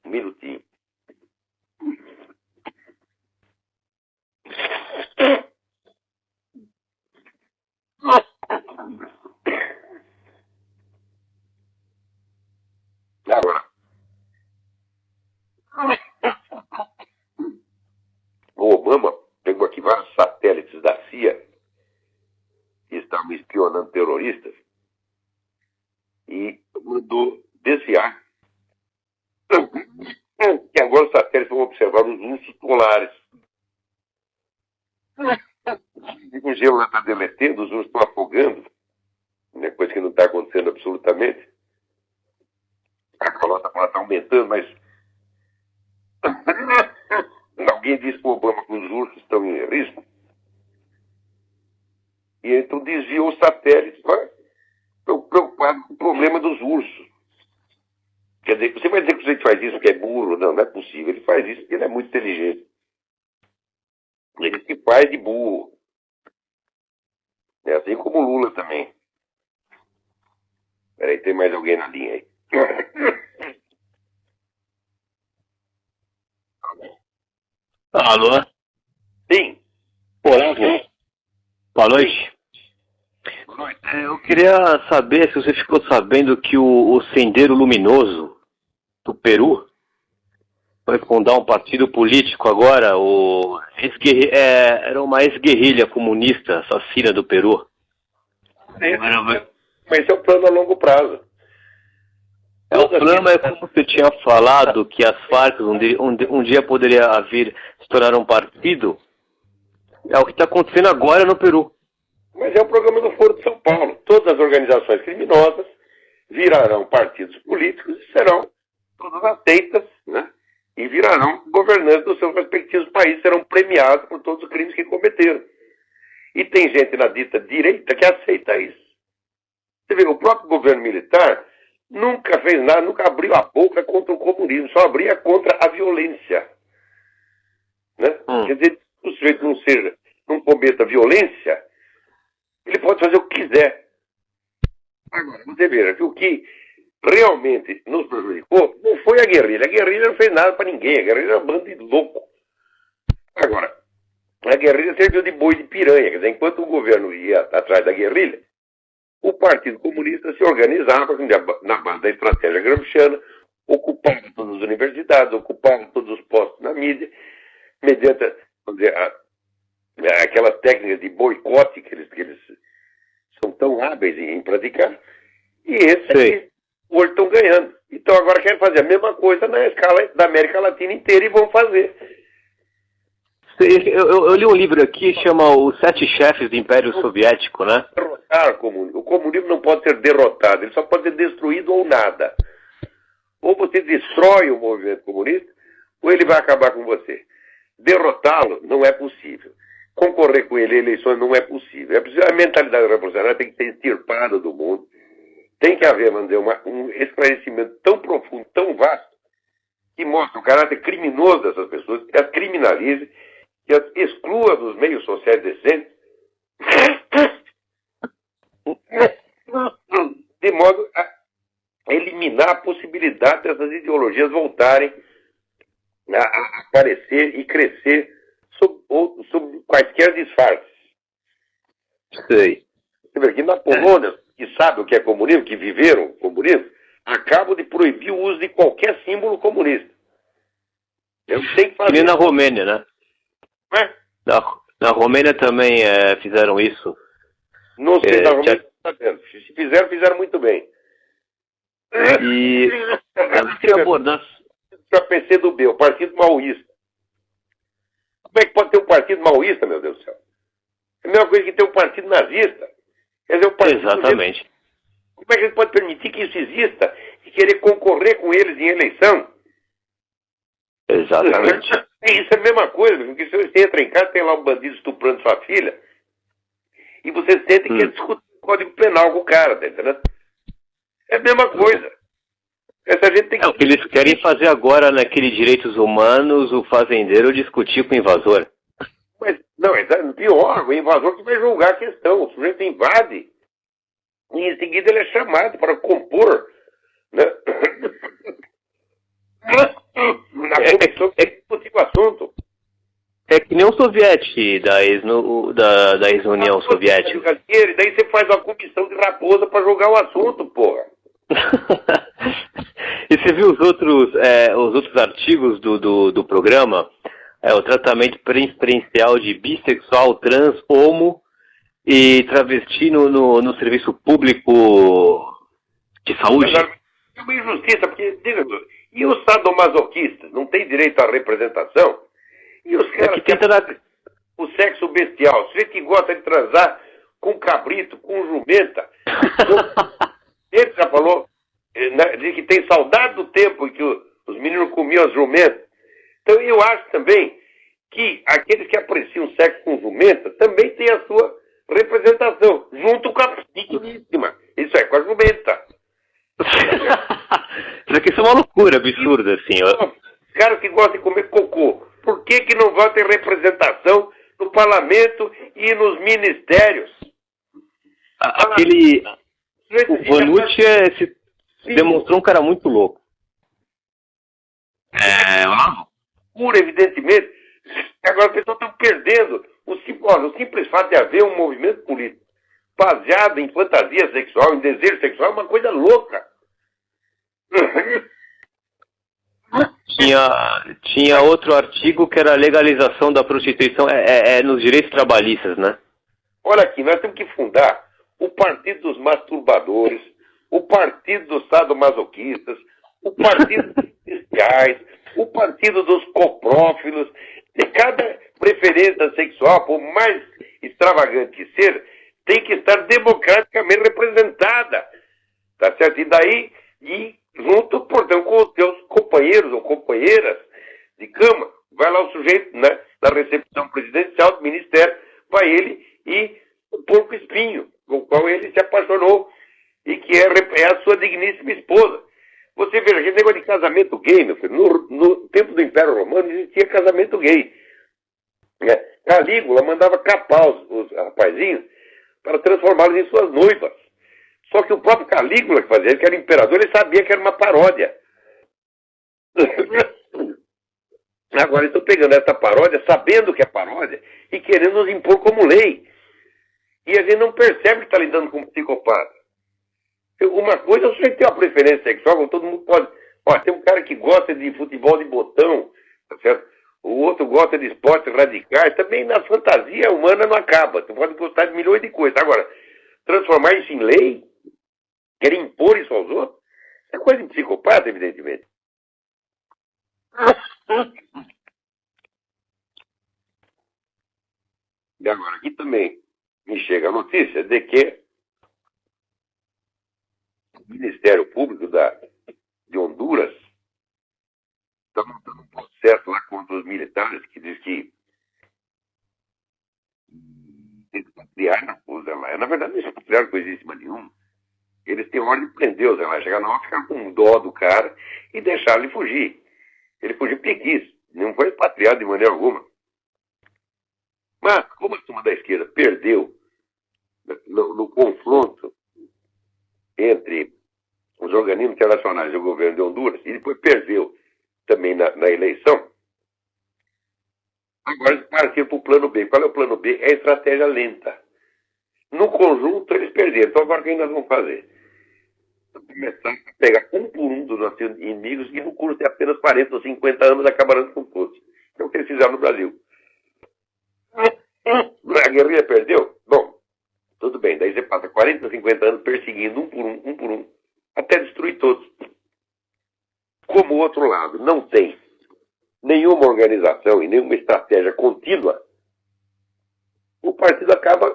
Um minutinho. Agora, o Obama pegou aqui vários satélites da CIA que estavam espionando terroristas e mandou desviar. E agora os satélites vão observar os ursos polares. E o gelo lá está derretendo, os ursos estão afogando, né, coisa que não está acontecendo absolutamente. A calota está aumentando, mas alguém disse para o Obama que os ursos estão em risco. E então desviou os satélites preocupado com o problema dos ursos. Quer dizer, você vai dizer que o sujeito faz isso porque é burro? Não, não é possível. Ele faz isso porque ele é muito inteligente. Ele se faz de burro. É assim como o Lula também. Peraí, tem mais alguém na linha aí. Alô? Sim. Olá, boa noite. Eu queria saber se você ficou sabendo que o Sendero Luminoso do Peru vai fundar um partido político agora, era uma ex-guerrilha comunista assassina do Peru. Mas esse é o plano a longo prazo. O plano é como você tinha falado, que as Farc um dia poderia vir se tornar um partido. É o que está acontecendo agora no Peru. Mas é o programa do Foro de São Paulo. Todas as organizações criminosas virarão partidos políticos e serão todas aceitas, né? E virarão governantes dos seus respectivos países, serão premiados por todos os crimes que cometeram. E tem gente na dita direita que aceita isso. Você vê, o próprio governo militar nunca fez nada, nunca abriu a boca contra o comunismo, só abria contra a violência. Né? Quer dizer, se o sujeito não cometa violência, ele pode fazer o que quiser. Agora, você veja que o que realmente nos prejudicou não foi a guerrilha. A guerrilha não fez nada para ninguém. A guerrilha era um bando de louco. Agora, a guerrilha serviu de boi de piranha. Quer dizer, enquanto o governo ia atrás da guerrilha, o Partido Comunista se organizava na base da estratégia gramsciana, ocupava todas as universidades, ocupava todos os postos na mídia, mediante, vamos dizer, aquelas técnicas de boicote que eles são tão hábeis em praticar, e esses hoje estão ganhando. Então agora querem fazer a mesma coisa na escala da América Latina inteira e vão fazer. Eu li um livro aqui, chama Os 7 Chefes do Império Soviético, né? Derrotar o comunismo. O comunismo não pode ser derrotado, ele só pode ser destruído ou nada. Ou você destrói o movimento comunista, ou ele vai acabar com você. Derrotá-lo não é possível. Concorrer com ele em eleições não é possível. A mentalidade revolucionária tem que ser extirpada do mundo. Tem que haver, vamos dizer, um esclarecimento tão profundo, tão vasto, que mostre o caráter criminoso dessas pessoas, que as criminalize, que as exclua dos meios sociais decentes, de modo a eliminar a possibilidade dessas ideologias voltarem a aparecer e crescer sob quaisquer disfarces. Sei. Você vê que na Polônia, que sabe o que é comunismo, que viveram o comunismo, acabam de proibir o uso de qualquer símbolo comunista. Eu tenho que fazer. E nem na Romênia, né? É? Na Romênia também fizeram isso. Não sei, na Romênia está vendo. Se fizeram muito bem. E eu queria abordar o PCdoB, o Partido Maoísta. Como é que pode ter um partido maoísta, meu Deus do céu? É a mesma coisa que ter um partido nazista. Quer dizer, o partido exatamente. Como é que a gente pode permitir que isso exista e querer concorrer com eles em eleição? Exatamente. Isso é a mesma coisa, porque se você entra em casa, tem lá um bandido estuprando sua filha, e você sente que discute o Código Penal com o cara, tá entendendo? É a mesma coisa. Essa gente tem que... o que eles querem fazer agora naquele Direitos Humanos, o fazendeiro discutir com o invasor. Mas, não, é pior, o invasor que vai julgar a questão. O sujeito invade e em seguida ele é chamado para compor, né? Na comissão que discutir o assunto. É que nem o soviético da ex-União Soviética. E daí você faz uma comissão de raposa para julgar o assunto, porra. E você viu os outros artigos do programa? O tratamento preferencial de bissexual, trans, homo e travesti no serviço público de saúde? É uma injustiça, porque, diga, e os sadomasoquistas não têm direito à representação? E os caras que o sexo bestial, você que gosta de transar com cabrito, com jumenta. Ele já falou, diz que tem saudade do tempo em que os meninos comiam as jumentas. Então eu acho também que aqueles que apreciam sexo com jumenta também têm a sua representação, junto com a digníssima. Isso é, com a jumenta. Isso aqui é uma loucura absurda, assim. Os caras que gostam de comer cocô, por que não vão ter representação no parlamento e nos ministérios? O Vanucci Se demonstrou um cara muito louco. Olavo? Pura, evidentemente. Agora as pessoas estão perdendo o simples fato de haver um movimento político baseado em fantasia sexual, em desejo sexual, é uma coisa louca. Tinha outro artigo que era a legalização da prostituição nos direitos trabalhistas, né? Olha aqui, nós temos que fundar o Partido dos Masturbadores, o Partido dos Sadomasoquistas, o Partido dos Bestiais, o Partido dos Coprófilos. De cada preferência sexual, por mais extravagante que seja, tem que estar democraticamente representada. Tá certo? E daí, junto, portanto, com os teus companheiros ou companheiras de cama, vai lá o sujeito, né, na recepção presidencial do ministério, vai ele e o porco espinho, com o qual ele se apaixonou e que é a sua digníssima esposa. Você veja, aquele negócio de casamento gay, meu filho, no tempo do Império Romano existia casamento gay. Calígula mandava capar os rapazinhos para transformá-los em suas noivas. Só que o próprio Calígula que fazia, que era imperador, ele sabia que era uma paródia. Agora, estou pegando essa paródia, sabendo que é paródia, e querendo nos impor como lei. E a gente não percebe que está lidando com um psicopata. Uma coisa é o sujeito ter uma preferência sexual, como todo mundo pode. Ó, tem um cara que gosta de futebol de botão, tá certo? O outro gosta de esportes radicais. Também na fantasia humana não acaba. Tu pode gostar de milhões de coisas. Agora, transformar isso em lei, querer impor isso aos outros, é coisa de psicopata, evidentemente. E agora, aqui também me chega a notícia de que o Ministério Público de Honduras está montando um processo lá contra os militares que diz que eles patriaram o Zé Laia. Na verdade, não patriaram coisíssima nenhuma. Eles têm ordem de prender o Zé Laia, chegar na hora, ficar com dó do cara e deixar ele fugir. Ele fugiu porque quis, não foi expatriado de maneira alguma. Mas, como a turma da esquerda perdeu no confronto entre os organismos internacionais e o governo de Honduras, e depois perdeu também na eleição, agora eles partiram para o plano B. Qual é o plano B? É a estratégia lenta. No conjunto, eles perderam. Então, agora o que nós vamos fazer? Começar a pegar um por um dos nossos inimigos e no curso de apenas 40 ou 50 anos acabarão com todos. É o que eles fizeram no Brasil. A guerrilha perdeu? Bom, tudo bem. Daí você passa 40 ou 50 anos perseguindo um por um, até destruir todos. Como o outro lado não tem nenhuma organização e nenhuma estratégia contínua, o partido acaba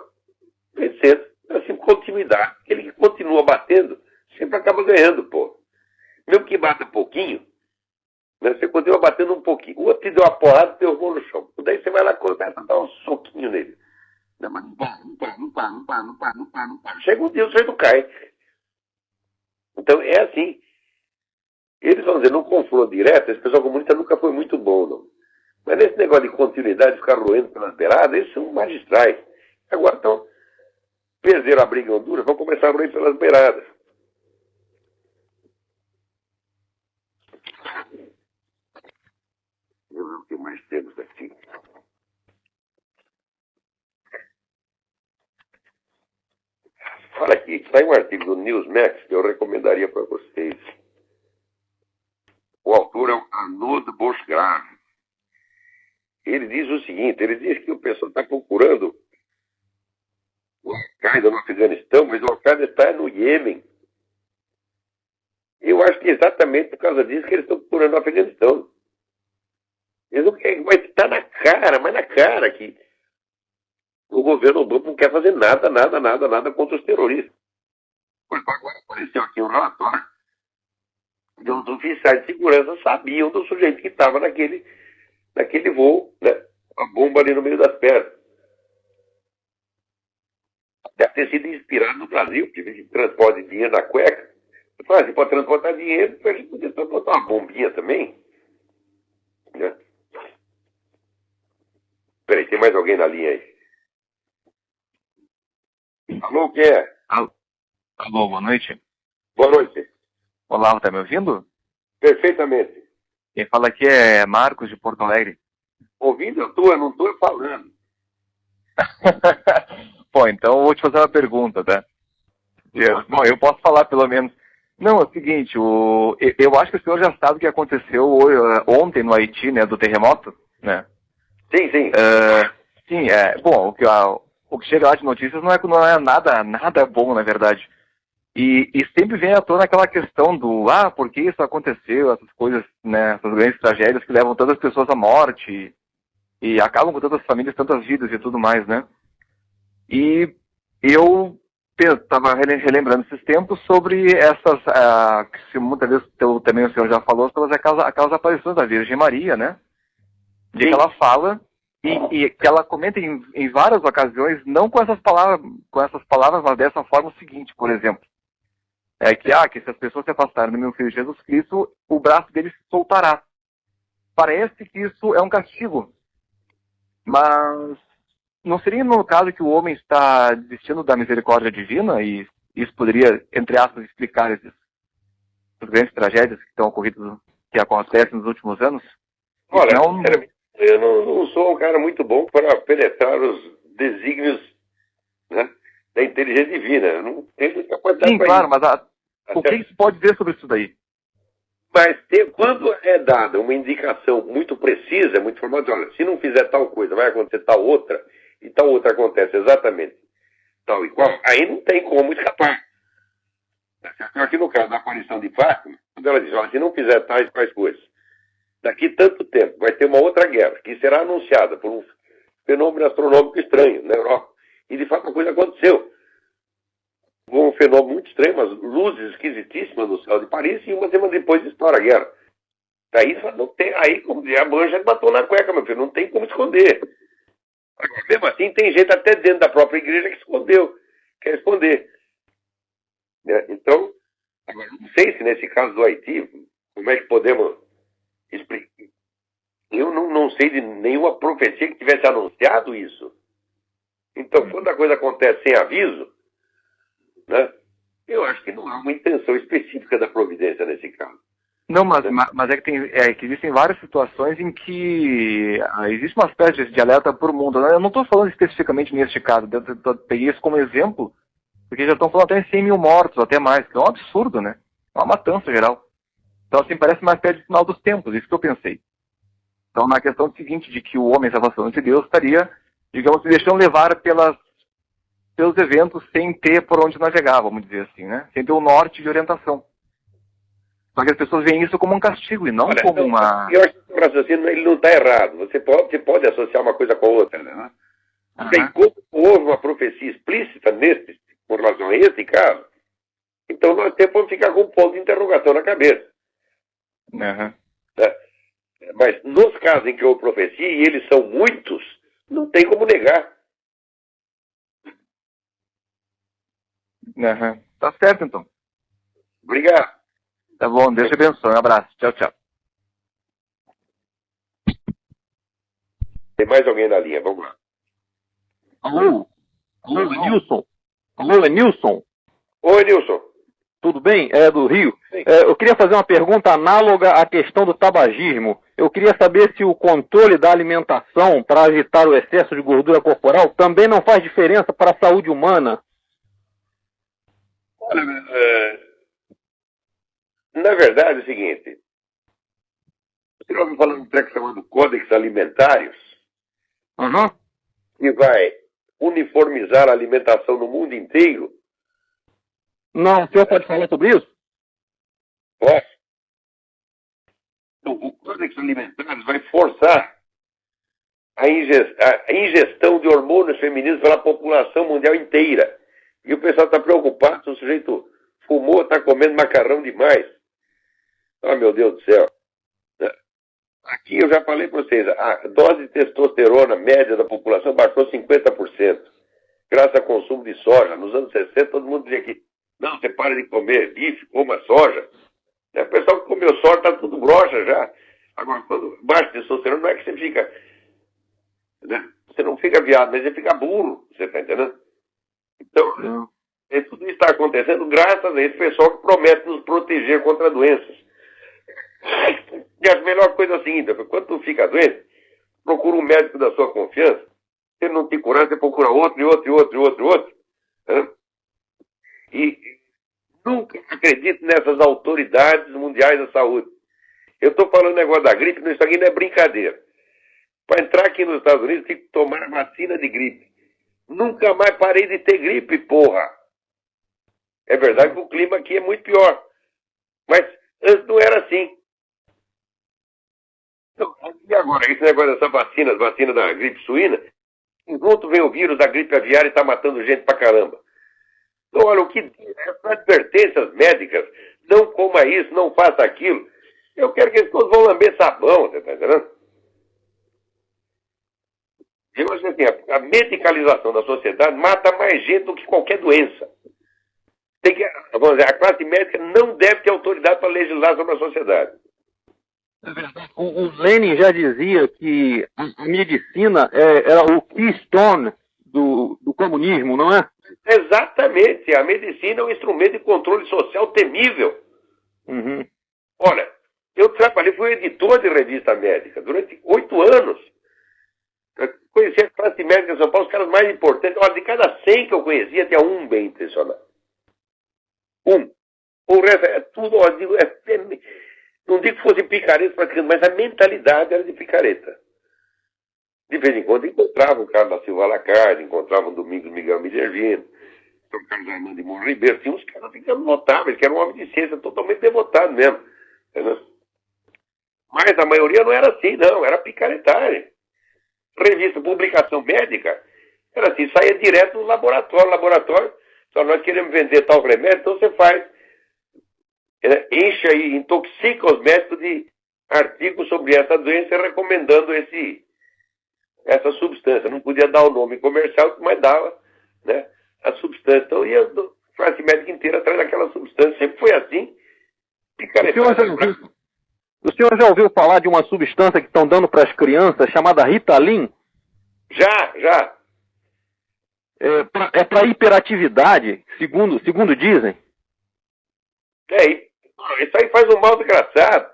vencendo, assim, continuidade. Aquele que continua batendo sempre acaba ganhando, pô. Mesmo que bata pouquinho, né, você continua batendo um pouquinho. O outro te deu uma porrada e derrubou no chão. Daí você vai lá e começa a dar um soquinho nele. Não, mas não para. Chega um dia o sujeito cai. Então é assim. Eles vão dizer, num confronto direto, esse pessoal comunista nunca foi muito bom, não. Mas nesse negócio de continuidade, de ficar roendo pelas beiradas, eles são magistrais. Agora estão, perderam a briga em Honduras, vão começar a roer pelas beiradas. Eu não tenho mais temos aqui. Olha aqui, está um artigo do Newsmax que eu recomendaria para vocês. O autor é o Arnaud Boschgrave. Ele diz o seguinte, ele diz que o pessoal está procurando o Al-Qaeda no Afeganistão, mas o Al-Qaeda está no Iêmen. Eu acho que é exatamente por causa disso que eles estão procurando o Afeganistão. Eles não querem, mas está na cara que o governo Obama não quer fazer nada contra os terroristas. Pois agora apareceu aqui um relatório de uns oficiais de segurança sabiam do sujeito que estava naquele voo, né? A bomba ali no meio das pernas. Deve ter sido inspirado no Brasil, que a gente transporta dinheiro na cueca. Você pode transportar dinheiro, a gente podia transportar uma bombinha também. Né? Peraí, tem mais alguém na linha aí? Alô, quem é? Alô, boa noite. Boa noite. Olá, tá me ouvindo? Perfeitamente. Quem fala aqui é Marcos, de Porto Alegre. Ouvindo eu não estou falando. Pô, então eu vou te fazer uma pergunta, tá? Bom, eu posso falar pelo menos. Não, é o seguinte, eu acho que o senhor já sabe o que aconteceu ontem no Haiti, né, do terremoto, né? Sim, sim. Sim, bom, o que chega lá de notícias não é nada bom, na verdade. E sempre vem à tona aquela questão do, por que isso aconteceu, essas coisas, né, essas grandes tragédias que levam tantas pessoas à morte e acabam com tantas famílias, tantas vidas e tudo mais, né? E eu estava relembrando esses tempos sobre essas, que muitas vezes também o senhor já falou, sobre aquelas aparições da Virgem Maria, né? De que ela fala e que ela comenta em várias ocasiões, não com essas palavras, mas dessa forma o seguinte, por exemplo. Que se as pessoas se afastarem do meu filho Jesus Cristo, o braço dele se soltará. Parece que isso é um castigo. Mas não seria no caso que o homem está desistindo da misericórdia divina e isso poderia, entre aspas, explicar essas grandes tragédias que estão ocorridas, que acontecem nos últimos anos? Olha, eu não sou um cara muito bom para penetrar os desígnios, né, da inteligência divina. Eu não tenho muita capacidade. Sim, claro, mas o que se pode dizer sobre isso daí? Mas quando é dada uma indicação muito precisa, muito formal, olha, se não fizer tal coisa, vai acontecer tal outra, e tal outra acontece exatamente tal e qual, aí não tem como escapar. Aqui no caso da aparição de Fátima, quando ela diz, olha, se não fizer tais coisas, daqui tanto tempo vai ter uma outra guerra, que será anunciada por um fenômeno astronômico estranho na Europa. E de fato a coisa aconteceu. Um fenômeno muito estranho, umas luzes esquisitíssimas no céu de Paris, e uma semana depois estoura a guerra. Aí não tem, aí como a manja matou na cueca, meu filho, não tem como esconder. Agora, mesmo assim, tem gente até dentro da própria igreja que escondeu, quer esconder. Então, agora, não sei se nesse caso do Haiti, como é que podemos explicar. Eu não sei de nenhuma profecia que tivesse anunciado isso. Então, quando a coisa acontece sem aviso, né, eu acho que não há uma intenção específica da providência nesse caso. Não, mas que existem várias situações em que existe uma espécie de alerta para o mundo. Eu não estou falando especificamente neste caso, eu peguei isso como exemplo, porque já estão falando até em 100 mil mortos, até mais, que é um absurdo, né? É uma matança geral. Então, assim, parece uma espécie de final dos tempos, isso que eu pensei. Então, na questão seguinte de que o homem se afastando de Deus estaria, digamos, se deixando levar pelos eventos sem ter por onde navegar, vamos dizer assim, né? Sem ter o norte de orientação. Só que as pessoas veem isso como um castigo e não como uma... Eu acho que o raciocínio ele não está errado. Você pode associar uma coisa com a outra, né? Porque como houve uma profecia explícita com relação a esse caso, então nós temos que ficar com um ponto de interrogação na cabeça. Uhum. Mas nos casos em que houve profecia, e eles são muitos, não tem como negar. Uhum. Tá certo, então. Obrigado. Tá bom, Deus te abençoe. Um abraço. Tchau, tchau. Tem mais alguém na linha, vamos lá. Alô, é Nilson. Alô, é Nilson. Oi, Nilson. Tudo bem? É do Rio. Eu queria fazer uma pergunta análoga à questão do tabagismo. Eu queria saber se o controle da alimentação para evitar o excesso de gordura corporal também não faz diferença para a saúde humana. Olha, na verdade é o seguinte. Você já ouviu falar de um treco chamado Códex Alimentários? Uhum. Que vai uniformizar a alimentação no mundo inteiro? Não, o senhor pode falar sobre isso? Posso. Então, o Códex Alimentários vai forçar a ingestão de hormônios femininos pela população mundial inteira. E o pessoal está preocupado se o sujeito fumou, está comendo macarrão demais. Ah, meu Deus do céu. Aqui eu já falei para vocês, a dose de testosterona média da população baixou 50%. Graças ao consumo de soja. Nos anos 60, todo mundo dizia que não, você para de comer bife, coma soja. O pessoal que comeu soja está tudo broxa já. Agora, quando baixa testosterona, não é que você fica... Né? Você não fica viado, mas você fica burro. Você está entendendo? Então, E tudo isso está acontecendo graças a esse pessoal que promete nos proteger contra doenças. E a melhor coisa é a seguinte, quando tu fica doente, procura um médico da sua confiança. Se ele não te curar, você procura outro, e outro, e outro, e outro, e outro. Né? E nunca acredite nessas autoridades mundiais da saúde. Eu estou falando negócio da gripe, isso aqui não é brincadeira. Para entrar aqui nos Estados Unidos, tem que tomar a vacina de gripe. Nunca mais parei de ter gripe, porra. É verdade que o clima aqui é muito pior. Mas antes não era assim. Então, e agora, esse negócio dessa vacina, as vacinas da gripe suína, junto vem o vírus da gripe aviária e está matando gente pra caramba. Então, olha, o que essas advertências médicas, não coma isso, não faça aquilo. Eu quero que eles todos vão lamber sabão, você está entendendo? Eu acho assim, a medicalização da sociedade mata mais gente do que qualquer doença. Vamos dizer, a classe médica não deve ter autoridade para legislar sobre a sociedade. É verdade. O Lenin já dizia que a medicina era o keystone do comunismo, não é? Exatamente. A medicina é um instrumento de controle social temível. Uhum. Olha, eu trabalhei, fui editor de revista médica durante 8 anos. Eu conheci a classe médica de São Paulo, os caras mais importantes. Olha, de cada 100 que eu conhecia, tinha um bem intencionado. Um. O resto é tudo, ó, não digo que fosse picareta praticando, mas a mentalidade era de picareta. De vez em quando encontrava o Carlos da Silva Lacarde, encontrava o Domingos Miguel Minervino, o Carlos Armando de Moura Ribeiro. Tinha uns caras ficando notáveis, que eram um homem de ciência totalmente devotado mesmo. Entendeu? Mas a maioria não era assim, não, era picaretagem. Revista, publicação médica, era assim, saía direto no laboratório, só nós queremos vender tal remédio, então você faz, enche aí, intoxica os médicos de artigos sobre essa doença, recomendando essa substância. Não podia dar o nome comercial, mas dava, né, a substância. Então ia a classe médica inteira atrás daquela substância, sempre foi assim, picaretagem. O senhor já ouviu falar de uma substância que estão dando para as crianças chamada Ritalin? Já. É para hiperatividade, segundo dizem. Isso aí faz um mal desgraçado.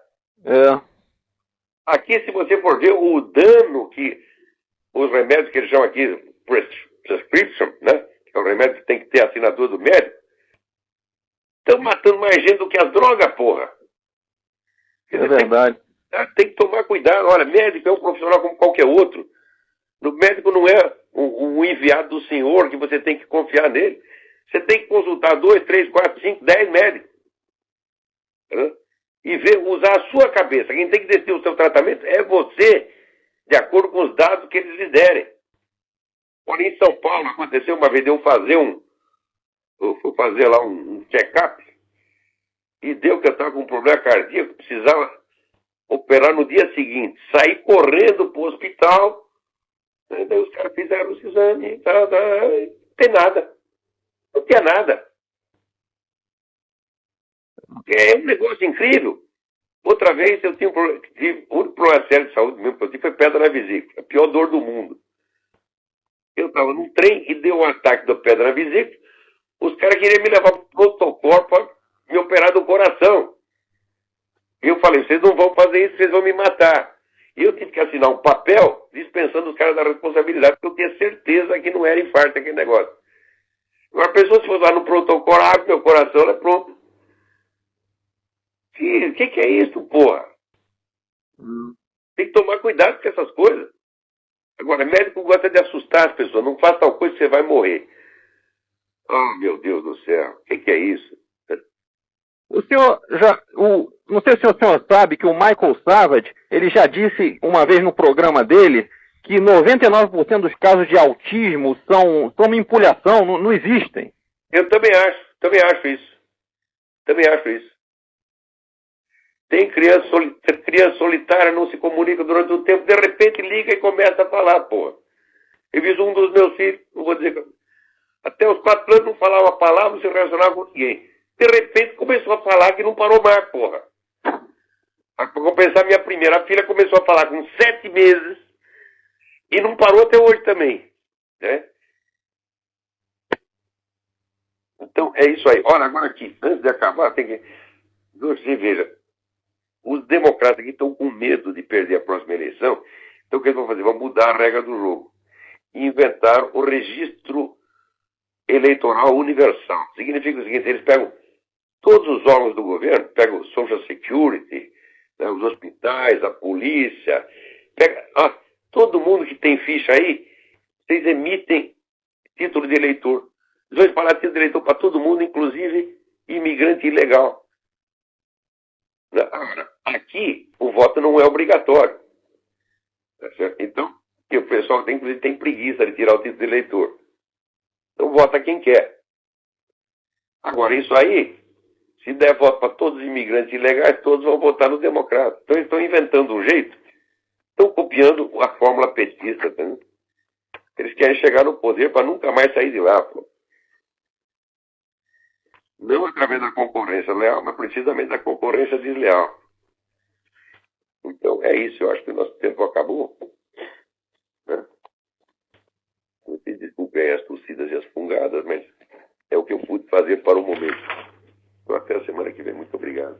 Aqui, se você for ver o dano que os remédios que eles chamam aqui, prescription, né? Que é o remédio que tem que ter a assinatura do médico, estão matando mais gente do que as drogas, porra. É verdade. Tem que tomar cuidado. Olha, médico é um profissional como qualquer outro. O médico não é um enviado do senhor que você tem que confiar nele. Você tem que consultar 2, 3, 4, 5, 10 médicos. E usar a sua cabeça. Quem tem que decidir o seu tratamento é você, de acordo com os dados que eles lhe derem. Olha, em São Paulo aconteceu uma vez de eu fui fazer lá um check-up e deu que eu estava com um problema cardíaco, precisava operar no dia seguinte. Saí correndo para o hospital. Daí os caras fizeram os exames, não tem nada. Não tinha nada. É um negócio incrível. Outra vez eu tive o único problema sério de saúde mesmo que eu tive foi pedra na vesícula. A pior dor do mundo. Eu estava num trem e deu um ataque da pedra na vesícula. Os caras queriam me levar para o pronto-socorro para me operar do coração. E eu falei, vocês não vão fazer isso, vocês vão me matar. E eu tive que assinar um papel dispensando os caras da responsabilidade, porque eu tinha certeza que não era infarto aquele negócio. Uma pessoa, se fosse lá no pronto-socorro, abre meu coração, ela é pronto. O que é isso, porra? Tem que tomar cuidado com essas coisas. Agora, médico gosta de assustar as pessoas. Não faz tal coisa que você vai morrer. Oh, meu Deus do céu. O que é isso? O senhor não sei se o senhor sabe que o Michael Savage, ele já disse uma vez no programa dele que 99% dos casos de autismo são manipulação, não existem. Eu também acho isso. Tem criança solitária, não se comunica durante um tempo, de repente liga e começa a falar, pô. Eu vi um dos meus filhos, não vou dizer, até os 4 anos não falava a palavra, não se relacionava com ninguém. De repente começou a falar que não parou mais, porra. Para compensar, minha primeira filha começou a falar com 7 meses e não parou até hoje também, né? Então, é isso aí. Olha, agora aqui, antes de acabar, tem que... Você veja, os democratas aqui estão com medo de perder a próxima eleição. Então, o que eles vão fazer? Vão mudar a regra do jogo. E inventar o registro eleitoral universal. Significa o seguinte, eles pegam todos os órgãos do governo, pegam o Social Security, né, os hospitais, a polícia, pega, todo mundo que tem ficha aí, vocês emitem título de eleitor. Eles vão espalhar título de eleitor para todo mundo, inclusive imigrante ilegal. Agora, aqui, o voto não é obrigatório. Tá certo? Então, o pessoal tem preguiça de tirar o título de eleitor. Então, vota quem quer. Agora, isso aí, se der voto para todos os imigrantes ilegais, todos vão votar no democrata. Então, eles estão inventando um jeito, estão copiando a fórmula petista. Tá, né? Eles querem chegar no poder para nunca mais sair de lá. Pô. Não através da concorrência leal, mas precisamente da concorrência desleal. Então, é isso. Eu acho que o nosso tempo acabou. Né? Desculpem as tossidas e as fungadas, mas é o que eu pude fazer para o momento. Então, até a semana que vem. Muito obrigado.